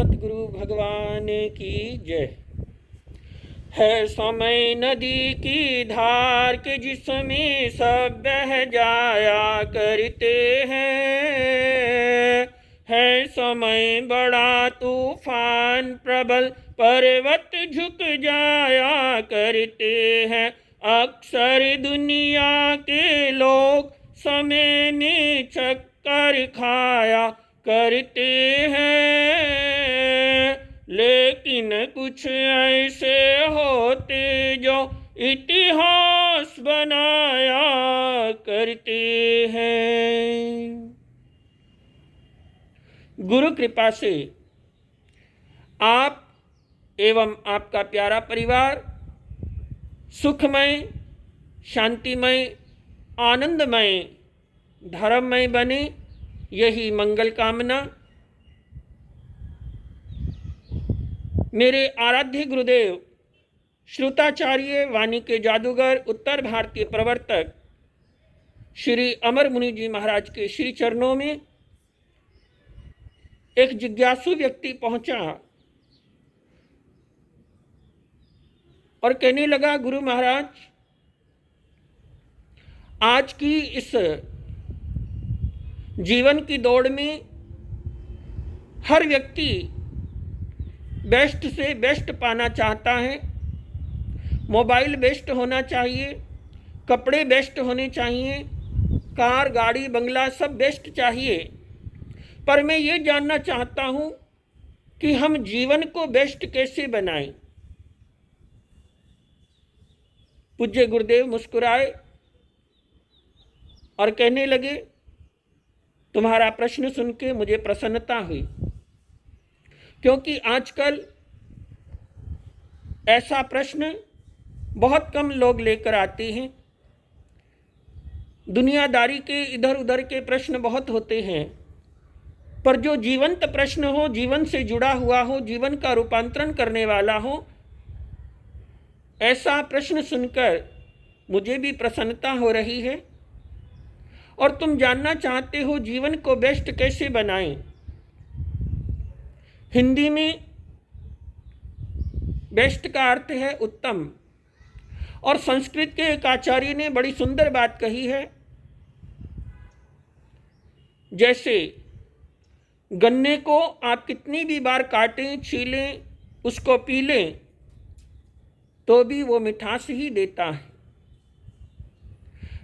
सतगुरु भगवान की जय। है समय नदी की धार के जिसमें सब बह जाया करते हैं। है समय बड़ा तूफान प्रबल पर्वत झुक जाया करते हैं। अक्सर दुनिया के लोग समय में चक्कर खाया करते हैं, लेकिन कुछ ऐसे होते जो इतिहास बनाया करते हैं। गुरु कृपा से आप एवं आपका प्यारा परिवार सुखमय, शांतिमय, आनंदमय, धर्ममय बने, यही मंगल कामना मेरे आराध्य गुरुदेव श्रुताचार्य वाणी के जादूगर उत्तर भारतीय प्रवर्तक श्री अमर मुनि जी महाराज के श्री चरणों में एक जिज्ञासु व्यक्ति पहुंचा और कहने लगा, गुरु महाराज, आज की इस जीवन की दौड़ में हर व्यक्ति बेस्ट से बेस्ट पाना चाहता है। मोबाइल बेस्ट होना चाहिए, कपड़े बेस्ट होने चाहिए, कार, गाड़ी, बंगला सब बेस्ट चाहिए। पर मैं ये जानना चाहता हूँ कि हम जीवन को बेस्ट कैसे बनाएं। पूज्य गुरुदेव मुस्कुराए और कहने लगे, तुम्हारा प्रश्न सुन के मुझे प्रसन्नता हुई, क्योंकि आजकल ऐसा प्रश्न बहुत कम लोग लेकर आते हैं। दुनियादारी के इधर उधर के प्रश्न बहुत होते हैं, पर जो जीवंत प्रश्न हो, जीवन से जुड़ा हुआ हो, जीवन का रूपांतरण करने वाला हो, ऐसा प्रश्न सुनकर मुझे भी प्रसन्नता हो रही है। और तुम जानना चाहते हो जीवन को बेस्ट कैसे बनाएं। हिंदी में बेस्ट का अर्थ है उत्तम, और संस्कृत के एक आचार्य ने बड़ी सुंदर बात कही है। जैसे गन्ने को आप कितनी भी बार काटें, छीलें, उसको पी लें, तो भी वो मिठास ही देता है।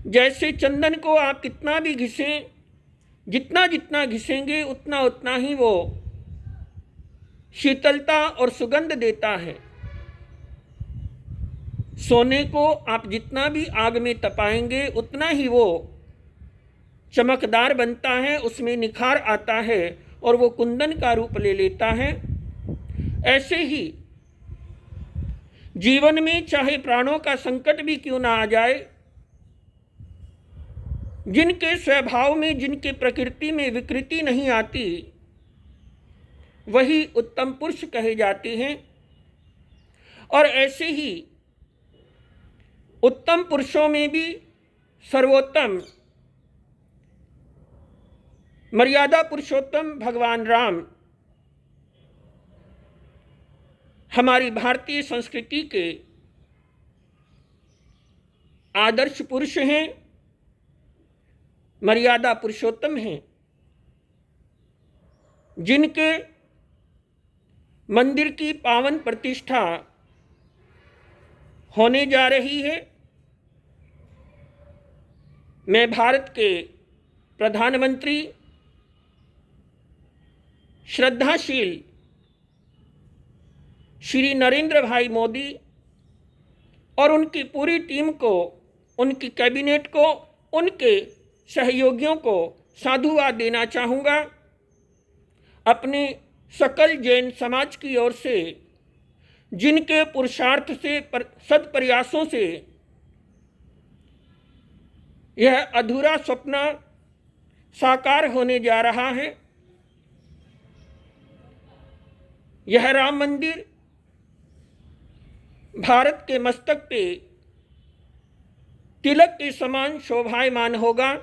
जैसे चंदन को आप कितना भी घिसें, जितना जितना घिसेंगे उतना उतना ही वो शीतलता और सुगंध देता है। सोने को आप जितना भी आग में तपाएंगे उतना ही वो चमकदार बनता है, उसमें निखार आता है और वो कुंदन का रूप ले लेता है। ऐसे ही जीवन में चाहे प्राणों का संकट भी क्यों ना आ जाए, जिनके स्वभाव में, जिनके प्रकृति में विकृति नहीं आती, वही उत्तम पुरुष कहे जाते हैं। और ऐसे ही उत्तम पुरुषों में भी सर्वोत्तम, मर्यादा पुरुषोत्तम भगवान राम हमारी भारतीय संस्कृति के आदर्श पुरुष हैं, मर्यादा पुरुषोत्तम हैं, जिनके मंदिर की पावन प्रतिष्ठा होने जा रही है। मैं भारत के प्रधानमंत्री श्रद्धाशील श्री नरेंद्र भाई मोदी और उनकी पूरी टीम को, उनकी कैबिनेट को, उनके सहयोगियों को साधुवाद देना चाहूँगा। अपने सकल जैन समाज की ओर से, जिनके पुरुषार्थ से, सत्प्रयासों से यह अधूरा स्वप्न साकार होने जा रहा है। यह राम मंदिर भारत के मस्तक पे तिलक के समान शोभायमान होगा।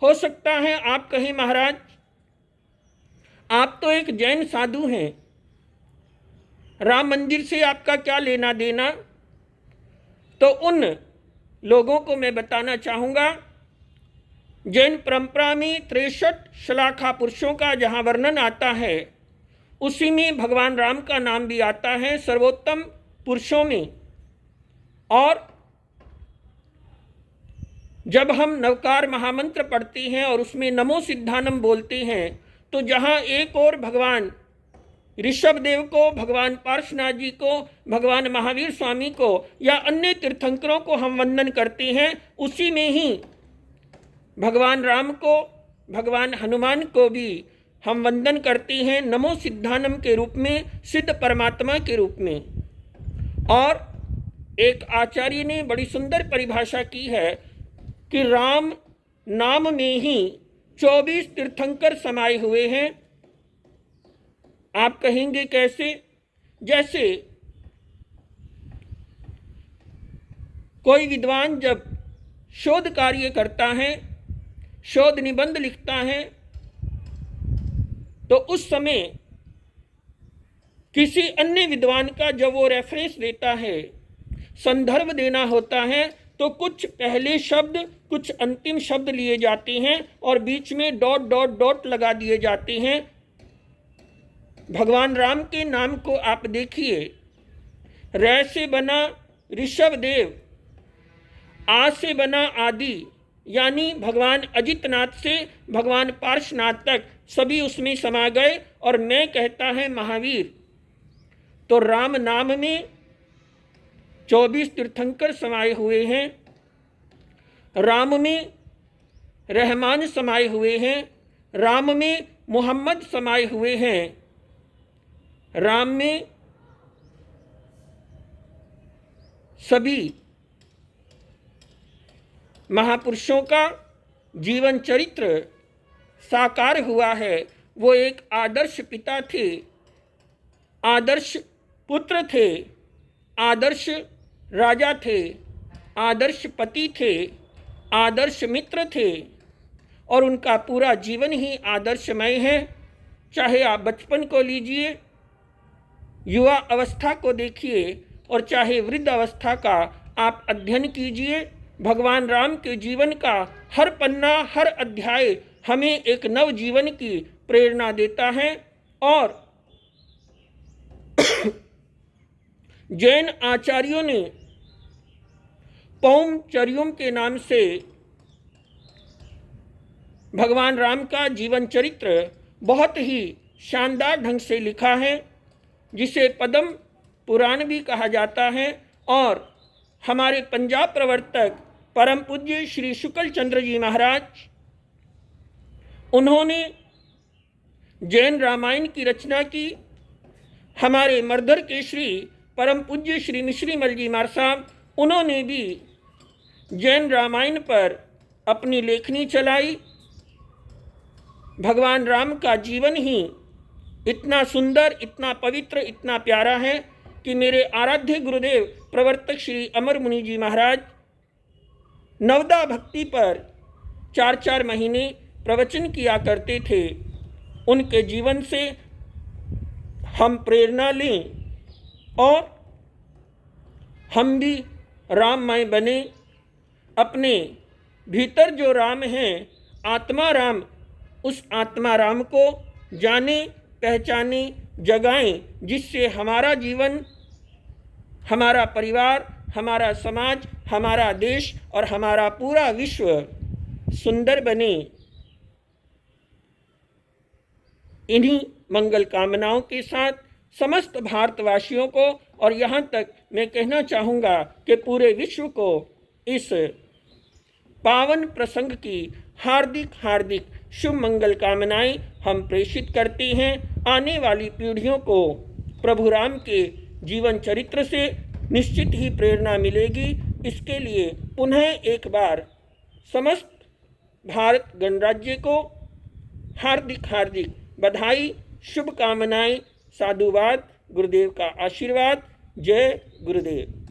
हो सकता है आप कहें महाराज आप तो एक जैन साधु हैं, राम मंदिर से आपका क्या लेना देना। तो उन लोगों को मैं बताना चाहूँगा, जैन परंपरा में 63 शलाखा पुरुषों का जहाँ वर्णन आता है उसी में भगवान राम का नाम भी आता है सर्वोत्तम पुरुषों में। और जब हम नवकार महामंत्र पढ़ते हैं और उसमें नमो सिद्धानम बोलते हैं तो जहाँ एक और भगवान ऋषभदेव को, भगवान पार्श्वनाथ जी को, भगवान महावीर स्वामी को या अन्य तीर्थंकरों को हम वंदन करते हैं, उसी में ही भगवान राम को, भगवान हनुमान को भी हम वंदन करते हैं नमो सिद्धानम के रूप में, सिद्ध परमात्मा के रूप में। और एक आचार्य ने बड़ी सुंदर परिभाषा की है कि राम नाम में ही 24 तीर्थंकर समाये हुए हैं। आप कहेंगे कैसे? जैसे कोई विद्वान जब शोध कार्य करता है, शोध निबंध लिखता है, तो उस समय किसी अन्य विद्वान का जब वो रेफरेंस देता है, संदर्भ देना होता है, तो कुछ पहले शब्द, कुछ अंतिम शब्द लिए जाते हैं और बीच में डॉट डॉट डॉट लगा दिए जाते हैं। भगवान राम के नाम को आप देखिए, रै से बना ऋषभदेव, आ से बना आदि, यानी भगवान अजितनाथ से भगवान पार्श्वनाथ तक सभी उसमें समा गए। और मैं कहता है महावीर, तो राम नाम में 24 तीर्थंकर समाये हुए हैं, राम में रहमान समाये हुए हैं, राम में मोहम्मद समाये हुए हैं, राम में सभी महापुरुषों का जीवन चरित्र साकार हुआ है। वो एक आदर्श पिता थे, आदर्श पुत्र थे, आदर्श राजा थे, आदर्श पति थे, आदर्श मित्र थे, और उनका पूरा जीवन ही आदर्शमय है। चाहे आप बचपन को लीजिए, युवा अवस्था को देखिए, और चाहे वृद्ध अवस्था का आप अध्ययन कीजिए, भगवान राम के जीवन का हर पन्ना, हर अध्याय हमें एक नव जीवन की प्रेरणा देता है। और जैन आचार्यों ने पौमचर्युम के नाम से भगवान राम का जीवन चरित्र बहुत ही शानदार ढंग से लिखा है, जिसे पद्म पुराण भी कहा जाता है। और हमारे पंजाब प्रवर्तक परम पूज्य श्री शुक्ल चंद्र जी महाराज, उन्होंने जैन रामायण की रचना की। हमारे मर्धर केसरी परम पूज्य श्री मिश्री मल जी महाराज साहब, उन्होंने भी जैन रामायण पर अपनी लेखनी चलाई। भगवान राम का जीवन ही इतना सुंदर, इतना पवित्र, इतना प्यारा है कि मेरे आराध्य गुरुदेव प्रवर्तक श्री अमर मुनि जी महाराज नवदा भक्ति पर 4-4 महीने प्रवचन किया करते थे। उनके जीवन से हम प्रेरणा लें और हम भी राममय बने। अपने भीतर जो राम हैं, आत्मा राम, उस आत्मा राम को जाने, पहचाने, जगाएं, जिससे हमारा जीवन, हमारा परिवार, हमारा समाज, हमारा देश और हमारा पूरा विश्व सुंदर बने। इन्हीं मंगल कामनाओं के साथ समस्त भारतवासियों को, और यहाँ तक मैं कहना चाहूँगा कि पूरे विश्व को इस पावन प्रसंग की हार्दिक हार्दिक शुभ मंगल कामनाएं हम प्रेषित करते हैं। आने वाली पीढ़ियों को प्रभु राम के जीवन चरित्र से निश्चित ही प्रेरणा मिलेगी। इसके लिए पुनः एक बार समस्त भारत गणराज्य को हार्दिक हार्दिक बधाई, शुभकामनाएं, साधुवाद, गुरुदेव का आशीर्वाद। जय गुरुदेव।